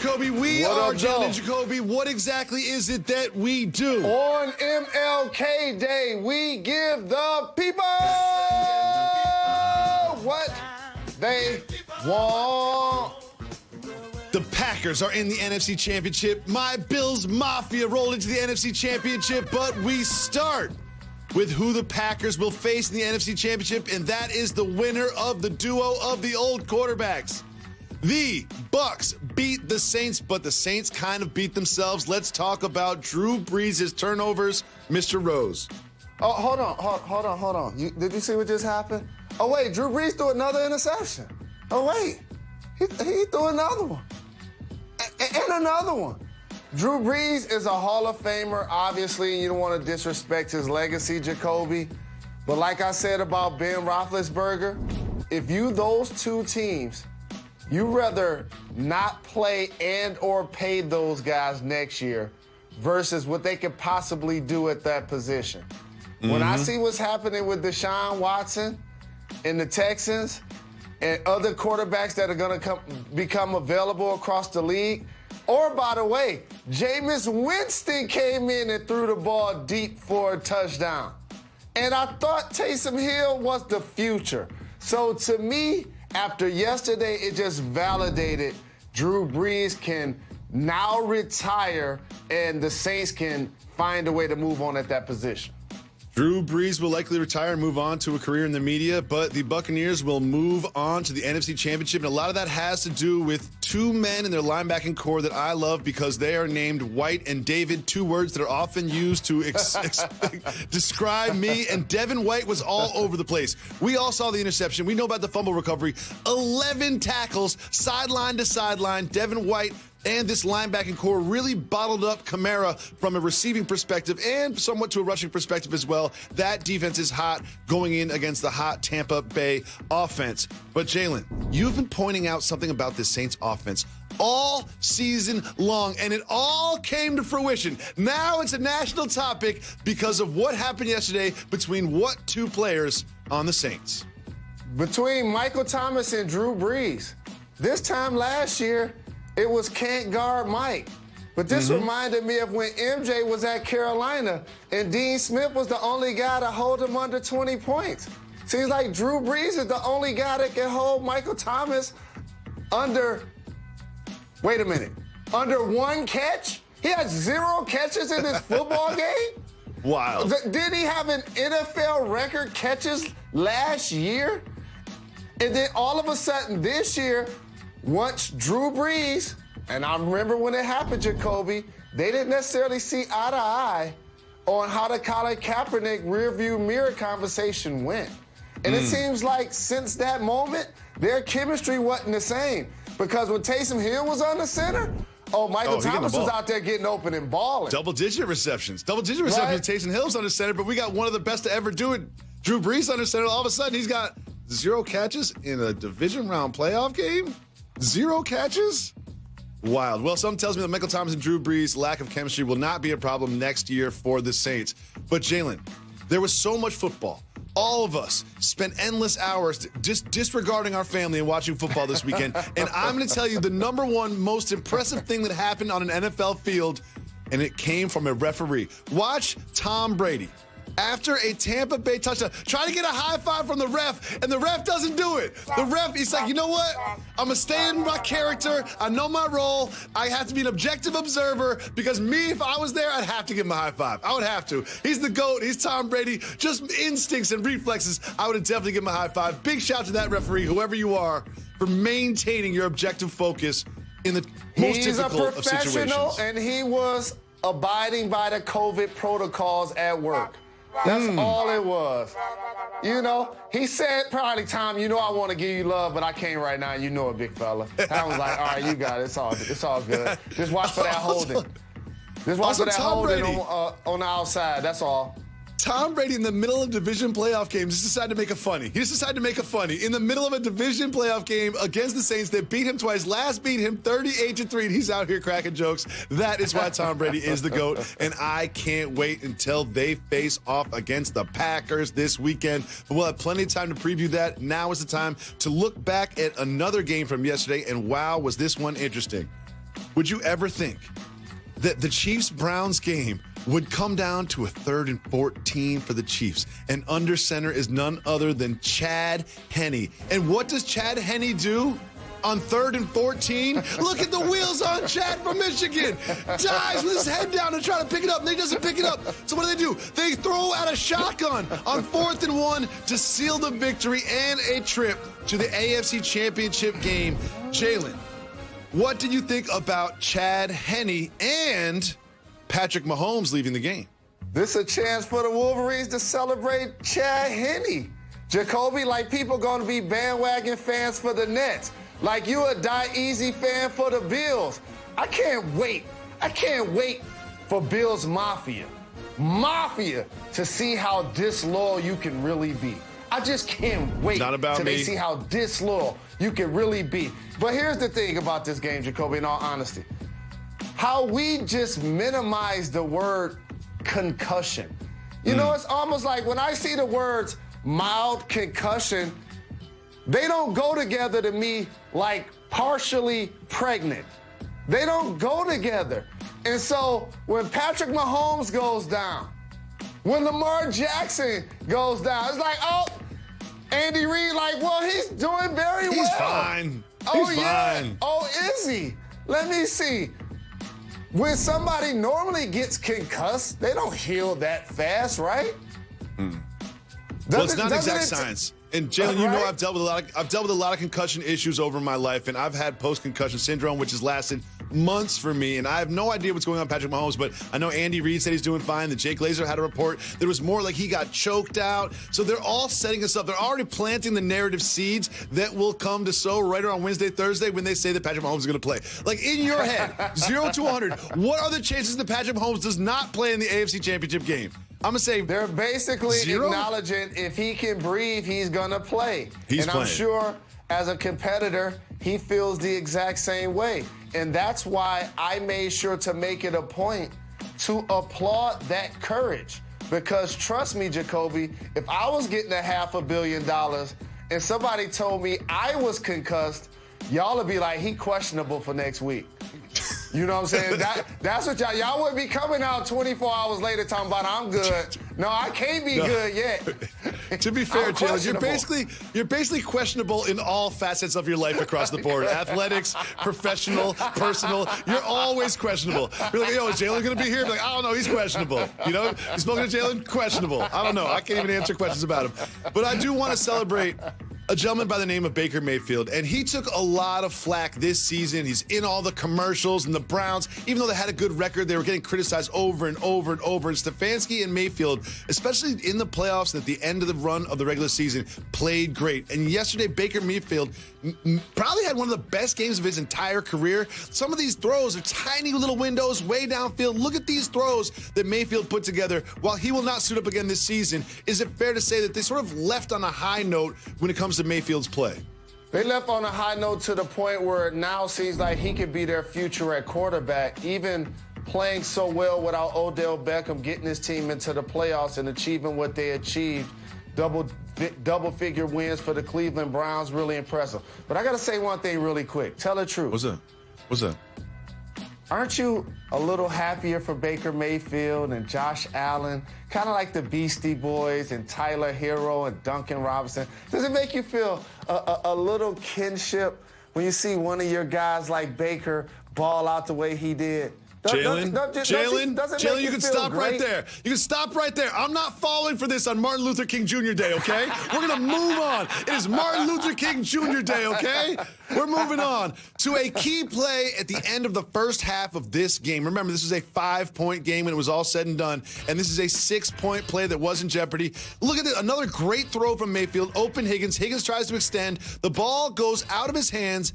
Jacoby. We are Jalen Jacoby. What exactly is it that we do? On MLK Day, we give the people what they want. The Packers are in the NFC Championship. My Bills Mafia roll into the NFC Championship, but we start with who the Packers will face in the NFC Championship, and that is the winner of the duo of the old quarterbacks. The Bucs beat the Saints, but the Saints kind of beat themselves. Let's talk about Drew Brees' turnovers, Mr. Rose. Oh, hold on. Did you see what just happened? Oh, wait, Drew Brees threw another interception. Oh, wait, he threw another one. And another one. Drew Brees is a Hall of Famer. Obviously, you don't want to disrespect his legacy, Jacoby. But like I said about Ben Roethlisberger, if those two teams, you rather not play and or pay those guys next year versus what they could possibly do at that position. When I see what's happening with Deshaun Watson and the Texans and other quarterbacks that are going to become available across the league, or, by the way, Jameis Winston came in and threw the ball deep for a touchdown. And I thought Taysom Hill was the future. So, to me, after yesterday, it just validated Drew Brees can now retire and the Saints can find a way to move on at that position. Drew Brees will likely retire and move on to a career in the media, but the Buccaneers will move on to the NFC Championship, and a lot of that has to do with two men in their linebacking core that I love because they are named White and David, two words that are often used to describe me, and Devin White was all over the place. We all saw the interception. We know about the fumble recovery. 11 tackles, sideline to sideline. Devin White and this linebacking core really bottled up Kamara from a receiving perspective and somewhat to a rushing perspective as well. That defense is hot going in against the hot Tampa Bay offense. But Jalen, you've been pointing out something about this Saints offense all season long, and it all came to fruition. Now it's a national topic because of what happened yesterday between what two players on the Saints? Between Michael Thomas and Drew Brees. This time last year, it was can't guard Mike. But this reminded me of when MJ was at Carolina and Dean Smith was the only guy to hold him under 20 points. Seems like Drew Brees is the only guy that can hold Michael Thomas under, wait a minute, under one catch? He had 0 catches in this football game? Wow. Did he have an NFL record catches last year? And then all of a sudden this year, once Drew Brees, and I remember when it happened, Jacoby, they didn't necessarily see eye to eye on how the Colin Kaepernick rearview mirror conversation went. And it seems like since that moment, their chemistry wasn't the same. Because when Taysom Hill was on the center, Michael Thomas was out there getting open and balling. Double-digit receptions. Double-digit receptions. Taysom Hill's on the center, but we got one of the best to ever do it. Drew Brees on the center. All of a sudden, he's got 0 catches in a division round playoff game? 0 catches? Wild. Well, something tells me that Michael Thomas and Drew Brees' lack of chemistry will not be a problem next year for the Saints. But, Jalen, there was so much football. All of us spent endless hours just disregarding our family and watching football this weekend. And I'm going to tell you the number one most impressive thing that happened on an NFL field, and it came from a referee. Watch Tom Brady. After a Tampa Bay touchdown, trying to get a high five from the ref, and the ref doesn't do it. The ref, he's like, you know what? I'm going to stay in my character. I know my role. I have to be an objective observer because me, if I was there, I'd have to give him a high five. I would have to. He's the GOAT. He's Tom Brady. Just instincts and reflexes. I would have definitely given him a high five. Big shout to that referee, whoever you are, for maintaining your objective focus in the most difficult of situations. He's a professional, and he was abiding by the COVID protocols at work. That's all it was. You know, he said probably, Tom, you know I want to give you love, but I can't right now. You know it, big fella. Tom was like, all right, you got it. It's all good. Just watch for that holding. Just watch for that holding on the outside. That's all. Tom Brady in the middle of division playoff games just decided to make it funny. He just decided to make it funny. In the middle of a division playoff game against the Saints that beat him twice, last beat him 38-3, and he's out here cracking jokes. That is why Tom Brady is the GOAT, and I can't wait until they face off against the Packers this weekend. But we'll have plenty of time to preview that. Now is the time to look back at another game from yesterday, and wow, was this one interesting. would you ever think that the Chiefs-Browns game would come down to a 3rd and 14 for the Chiefs? And under center is none other than Chad Henne. And what does Chad Henne do on 3rd and 14? Look at the wheels on Chad from Michigan. Dives with his head down and try to pick it up, and he doesn't pick it up. So what do? They throw out a shotgun on 4th and 1 to seal the victory and a trip to the AFC Championship game. Jalen, what did you think about Chad Henne and Patrick Mahomes leaving the game? This is a chance for the Wolverines to celebrate Chad Henne. Jacoby, like people going to be bandwagon fans for the Nets. Like you a Die Easy fan for the Bills. I can't wait. I can't wait for Bills Mafia to see how disloyal you can really be. I just can't wait till they see how disloyal you can really be. But here's the thing about this game, Jacoby, in all honesty. How we just minimize the word concussion. You know, it's almost like when I see the words mild concussion, they don't go together to me like partially pregnant. They don't go together. And so when Patrick Mahomes goes down, when Lamar Jackson goes down, it's like, oh, Andy Reid, like, well, he's doing very well. He's fine. Oh, He's yeah. fine. Oh, is he? Let me see. When somebody normally gets concussed, they don't heal that fast, right? Well, it's not exact science. And Jalen, you know I've dealt with a lot of concussion issues over my life, and I've had post-concussion syndrome, which has lasted months for me, and I have no idea what's going on with Patrick Mahomes, but I know Andy Reid said he's doing fine. The Jake Glazer had a report. There was more like he got choked out. So they're all setting us up. They're already planting the narrative seeds that will come to sow right around Wednesday, Thursday when they say that Patrick Mahomes is going to play. Like in your head, 0 to 100, what are the chances that Patrick Mahomes does not play in the AFC Championship game? I'm going to say they're basically 0? Acknowledging if he can breathe, he's going to play. I'm sure as a competitor, he feels the exact same way. And that's why I made sure to make it a point to applaud that courage. Because trust me, Jacoby, if I was getting $500 million and somebody told me I was concussed, y'all would be like, he questionable for next week. You know what I'm saying? That's what y'all would be coming out 24 hours later talking about I'm good. No, I can't be good yet. To be fair, Jalen, you're basically questionable in all facets of your life across the board. Athletics, professional, personal. You're always questionable. You're like, yo, is Jalen going to be here? You're like, I don't know, he's questionable. You know, you spoken to Jalen? Questionable. I don't know. I can't even answer questions about him. But I do want to celebrate a gentleman by the name of Baker Mayfield, and he took a lot of flack this season. He's in all the commercials, and the Browns, even though they had a good record, they were getting criticized over and over and over. And Stefanski and Mayfield, especially in the playoffs and at the end of the run of the regular season, played great. And yesterday, Baker Mayfield probably had one of the best games of his entire career. Some of these throws are tiny little windows way downfield. Look at these throws that Mayfield put together. While he will not suit up again this season, is it fair to say that they sort of left on a high note when it comes to Mayfield's play? They left on a high note to the point where it now seems like he could be their future at quarterback, even playing so well without Odell Beckham, getting his team into the playoffs and achieving what they achieved. Double-figure wins for the Cleveland Browns, really impressive. But I got to say one thing really quick. Tell the truth. What's that? Aren't you a little happier for Baker Mayfield and Josh Allen, kind of like the Beastie Boys and Tyler Hero and Duncan Robinson? Does it make you feel a little kinship when you see one of your guys like Baker ball out the way he did? Jalen, you can stop right there. You can stop right there. I'm not falling for this on Martin Luther King Jr. Day, okay? We're going to move on. It is Martin Luther King Jr. Day, okay? We're moving on to a key play at the end of the first half of this game. Remember, this was a 5-point game when it was all said and done, and this is a 6-point play that was in jeopardy. Look at it. Another great throw from Mayfield. Open Higgins. Higgins tries to extend. The ball goes out of his hands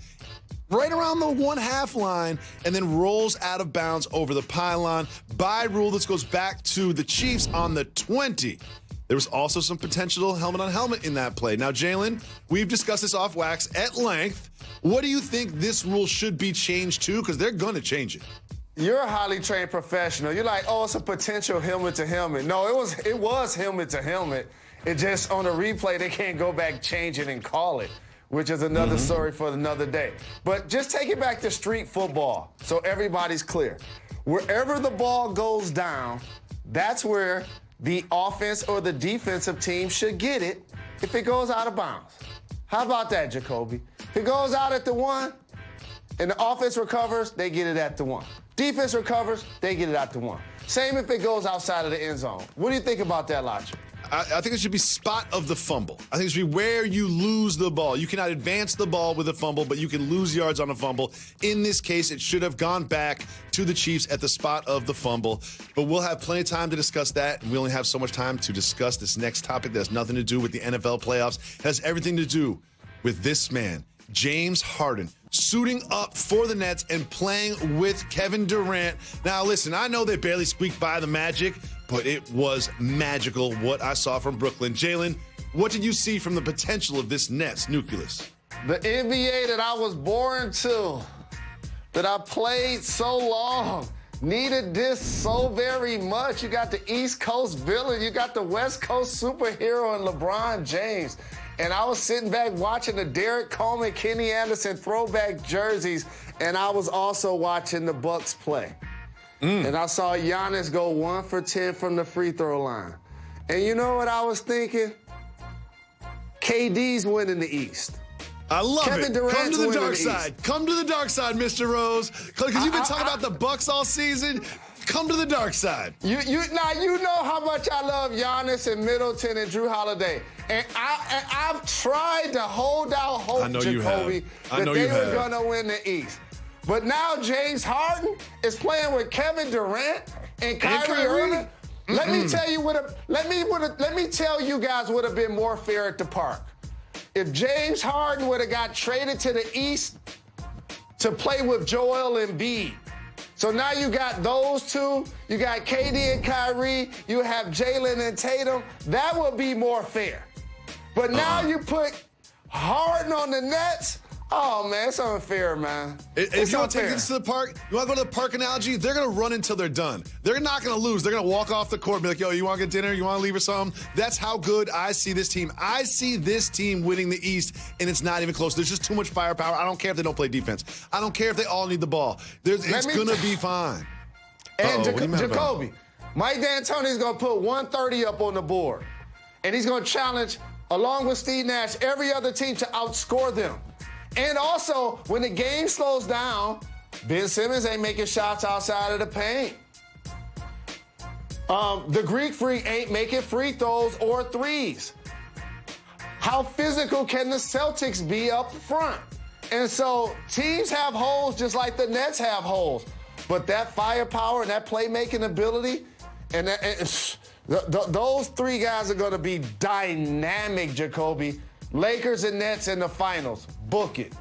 right around the 1/2 line, and then rolls out of bounds over the pylon. By rule, this goes back to the Chiefs on the 20. There was also some potential helmet-on-helmet in that play. Now, Jalen, we've discussed this off wax at length. What do you think this rule should be changed to? Because they're going to change it. You're a highly trained professional. You're like, oh, it's a potential helmet-to-helmet. No, it was helmet-to-helmet. It just, on the replay, they can't go back, change it, and call it. which is another story for another day. But just take it back to street football so everybody's clear. Wherever the ball goes down, that's where the offense or the defensive team should get it if it goes out of bounds. How about that, Jacoby? If it goes out at the 1 and the offense recovers, they get it at the 1. Defense recovers, they get it at the 1. Same if it goes outside of the end zone. What do you think about that logic? I think it should be spot of the fumble. I think it should be where you lose the ball. You cannot advance the ball with a fumble, but you can lose yards on a fumble. In this case, it should have gone back to the Chiefs at the spot of the fumble. But we'll have plenty of time to discuss that. And we only have so much time to discuss this next topic that has nothing to do with the NFL playoffs. It has everything to do with this man, James Harden, suiting up for the Nets and playing with Kevin Durant. Now, listen, I know they barely squeaked by the Magic, but it was magical what I saw from Brooklyn. Jalen, what did you see from the potential of this Nets nucleus? The NBA that I was born to, that I played so long, needed this so very much. You got the East Coast villain, you got the West Coast superhero in LeBron James. And I was sitting back watching the Derek Coleman, Kenny Anderson throwback jerseys, and I was also watching the Bucks play. And I saw Giannis go 1 for 10 from the free throw line. And you know what I was thinking? KD's winning the East. I love Kevin it. Durant's Come to the dark winning the side. Come to the dark side, Mr. Rose. Because you've been talking about the Bucks all season. Come to the dark side. You know how much I love Giannis and Middleton and Drew Holiday. And I've tried to hold out hope, Jacoby, that they were going to win the East. But now James Harden is playing with Kevin Durant and Kyrie Irving. Let me tell you guys would have been more fair at the park. If James Harden would have got traded to the East to play with Joel Embiid. So now you got those two, you got KD and Kyrie, you have Jalen and Tatum. That would be more fair. But now you put Harden on the Nets. Oh, man, it's unfair, man. If you want to take this to the park, you want to go to the park analogy, they're going to run until they're done. They're not going to lose. They're going to walk off the court and be like, yo, you want to get dinner? You want to leave or something? That's how good I see this team. I see this team winning the East, and it's not even close. There's just too much firepower. I don't care if they don't play defense. I don't care if they all need the ball. It's going to be fine. And Jacoby, Mike D'Antoni's going to put 130 up on the board, and he's going to challenge, along with Steve Nash, every other team to outscore them. And also, when the game slows down, Ben Simmons ain't making shots outside of the paint. The Greek Freak ain't making free throws or threes. How physical can the Celtics be up front? And so teams have holes just like the Nets have holes. But that firepower and that playmaking ability, and those three guys are going to be dynamic, Jacoby. Lakers and Nets in the finals. Book it.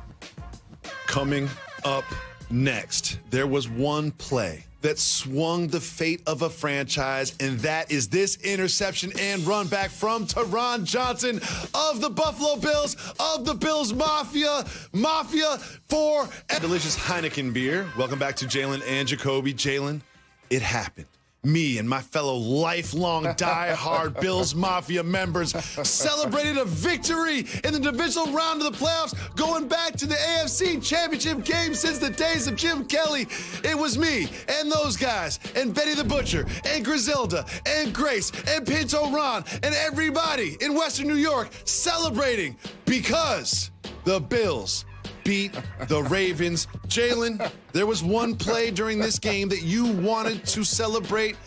Coming up next, there was one play that swung the fate of a franchise, and that is this interception and run back from Taron Johnson of the Buffalo Bills, of the Bills Mafia for a delicious Heineken beer. Welcome back to Jalen and Jacoby. Jalen, it happened. Me and my fellow lifelong die-hard Bills Mafia members celebrated a victory in the divisional round of the playoffs, going back to the AFC Championship game since the days of Jim Kelly. It was me and those guys and Betty the Butcher and Griselda and Grace and Pinto Ron and everybody in Western New York celebrating because the Bills beat the Ravens. Jalen, there was one play during this game that you wanted to celebrate.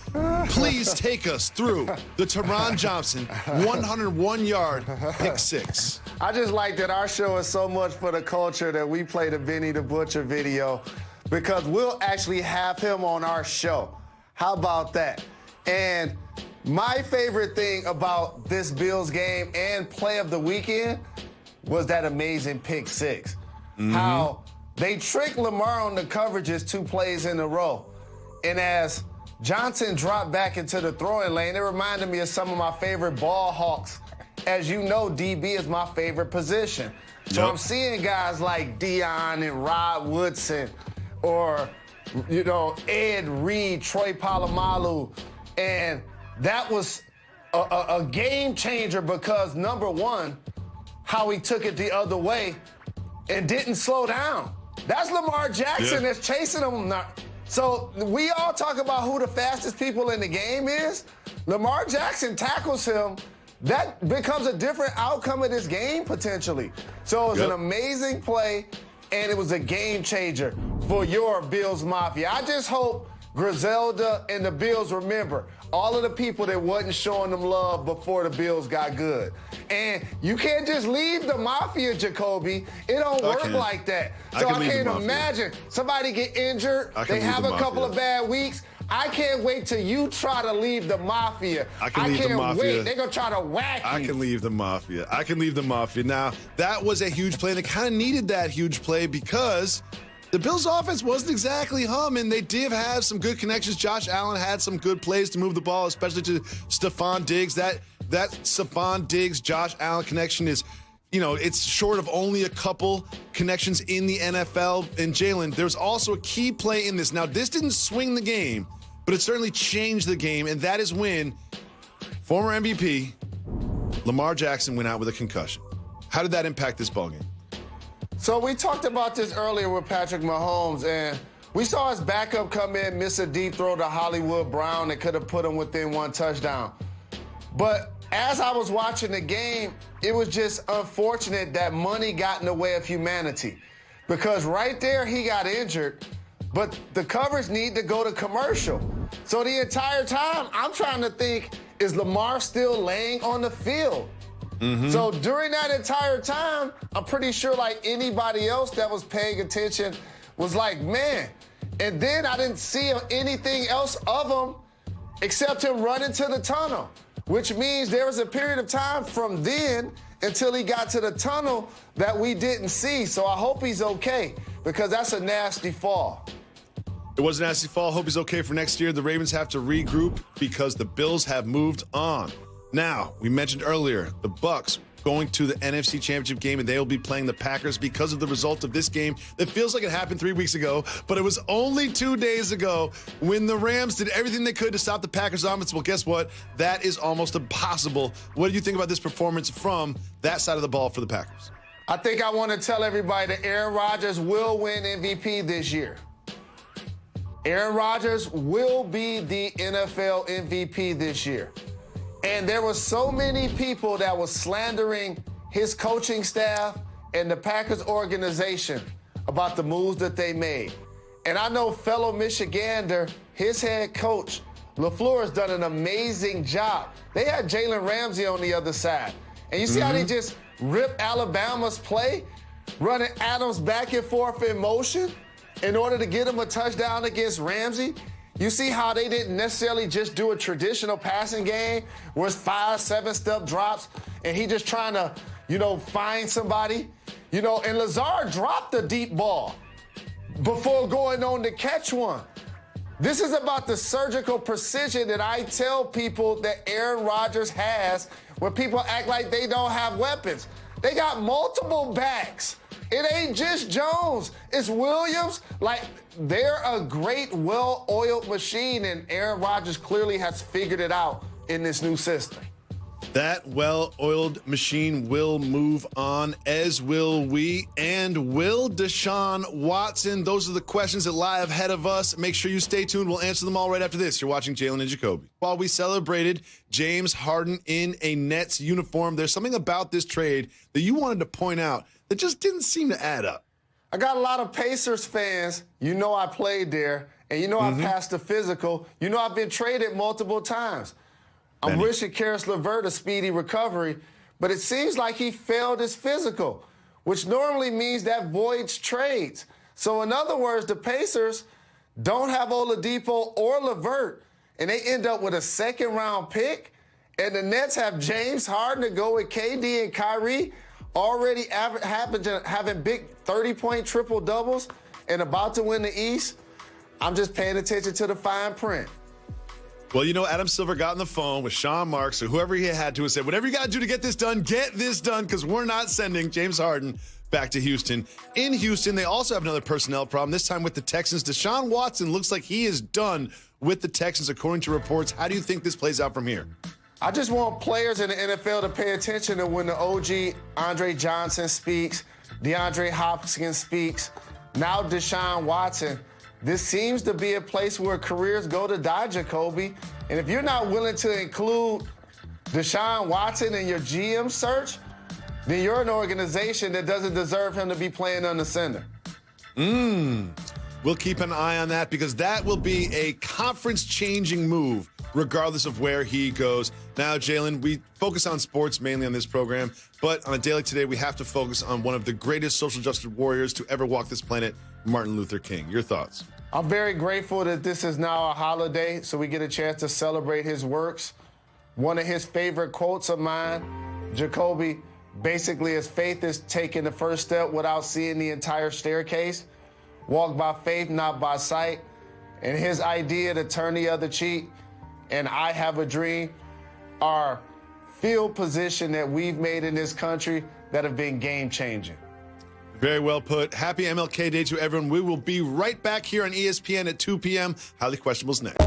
Please take us through the Taron Johnson 101-yard pick six. I just like that our show is so much for the culture that we play the Benny the Butcher video because we'll actually have him on our show. How about that? And my favorite thing about this Bills game and play of the weekend was that amazing pick six. How they tricked Lamar on the coverages 2 plays in a row. And as Johnson dropped back into the throwing lane, it reminded me of some of my favorite ball hawks. As you know, DB is my favorite position. So I'm seeing guys like Dion and Rod Woodson or, Ed Reed, Troy Polamalu. And that was a game changer because, number one, how he took it the other way and didn't slow down. That's Lamar Jackson that's chasing him. So we all talk about who the fastest people in the game is. Lamar Jackson tackles him. That becomes a different outcome of this game potentially. So it was an amazing play, and it was a game changer for your Bills Mafia. I just hope Griselda and the Bills remember all of the people that wasn't showing them love before the Bills got good. And you can't just leave the Mafia, Jacoby. It don't work like that. So I can't imagine somebody get injured, they have a couple of bad weeks. I can't wait till you try to leave the Mafia. I can't wait. They're going to try to whack you. I can leave the Mafia. I can leave the Mafia. Now, that was a huge play, and they kind of needed that huge play because the Bills' offense wasn't exactly humming. They did have some good connections. Josh Allen had some good plays to move the ball, especially to Stephon Diggs. That Stephon Diggs, Josh Allen connection is, it's short of only a couple connections in the NFL. And Jalen, there's also a key play in this. Now, this didn't swing the game, but it certainly changed the game, and that is when former MVP Lamar Jackson went out with a concussion. How did that impact this ballgame? So we talked about this earlier with Patrick Mahomes, and we saw his backup come in, miss a deep throw to Hollywood Brown that could have put him within one touchdown. But as I was watching the game, it was just unfortunate that money got in the way of humanity. Because right there, he got injured, but the coverage need to go to commercial. So the entire time, I'm trying to think, is Lamar still laying on the field? So during that entire time, I'm pretty sure like anybody else that was paying attention was like, man. And then I didn't see anything else of him except him running to the tunnel, which means there was a period of time from then until he got to the tunnel that we didn't see. So I hope he's okay, because that's a nasty fall. It was a nasty fall. Hope he's okay for next year. The Ravens have to regroup because the Bills have moved on. Now, we mentioned earlier, the Bucs going to the NFC Championship game, and they will be playing the Packers because of the result of this game. It feels like it happened 3 weeks ago, but it was only 2 days ago when the Rams did everything they could to stop the Packers' offense. Well, guess what? That is almost impossible. What do you think about this performance from that side of the ball for the Packers? I think I want to tell everybody that Aaron Rodgers will win MVP this year. Aaron Rodgers will be the NFL MVP this year. And there were so many people that were slandering his coaching staff and the Packers organization about the moves that they made. And I know fellow Michigander, his head coach, LaFleur, has done an amazing job. They had Jalen Ramsey on the other side. And you see how they just ripped Alabama's play, running Adams back and forth in motion in order to get him a touchdown against Ramsey? You see how they didn't necessarily just do a traditional passing game where it's 5-7 step drops and he just trying to, find somebody? And Lazard dropped the deep ball before going on to catch one. This is about the surgical precision that I tell people that Aaron Rodgers has when people act like they don't have weapons. They got multiple backs. It ain't just Jones. It's Williams. They're a great, well-oiled machine, and Aaron Rodgers clearly has figured it out in this new system. That well-oiled machine will move on, as will we, and will Deshaun Watson. Those are the questions that lie ahead of us. Make sure you stay tuned. We'll answer them all right after this. You're watching Jalen and Jacoby. While we celebrated James Harden in a Nets uniform, there's something about this trade that you wanted to point out that just didn't seem to add up. I got a lot of Pacers fans. I played there, and I passed the physical. I've been traded multiple times. I'm wishing Karis LeVert a speedy recovery, but it seems like he failed his physical, which normally means that voids trades. So in other words, the Pacers don't have Oladipo or LeVert, and they end up with a second-round pick, and the Nets have James Harden to go with KD and Kyrie, already having big 30-point triple-doubles and about to win the East. I'm just paying attention to the fine print. Well, Adam Silver got on the phone with Sean Marks or whoever he had to and said, whatever you got to do to get this done, because we're not sending James Harden back to Houston. In Houston, they also have another personnel problem, this time with the Texans. Deshaun Watson looks like he is done with the Texans, according to reports. How do you think this plays out from here? I just want players in the NFL to pay attention to when the OG Andre Johnson speaks, DeAndre Hopkins speaks, now Deshaun Watson. This seems to be a place where careers go to die, Jacoby. And if you're not willing to include Deshaun Watson in your GM search, then you're an organization that doesn't deserve him to be playing under center. We'll keep an eye on that because that will be a conference-changing move regardless of where he goes. Now, Jalen, we focus on sports mainly on this program, but on a day like today, we have to focus on one of the greatest social justice warriors to ever walk this planet, Martin Luther King. Your thoughts? I'm very grateful that this is now a holiday, so we get a chance to celebrate his works. One of his favorite quotes of mine, Jacoby, basically is faith is taking the first step without seeing the entire staircase. Walk by faith, not by sight. And his idea to turn the other cheek and I have a dream are field position that we've made in this country that have been game-changing. Very well put. Happy MLK Day to everyone. We will be right back here on ESPN at 2 p.m. Highly Questionable's next.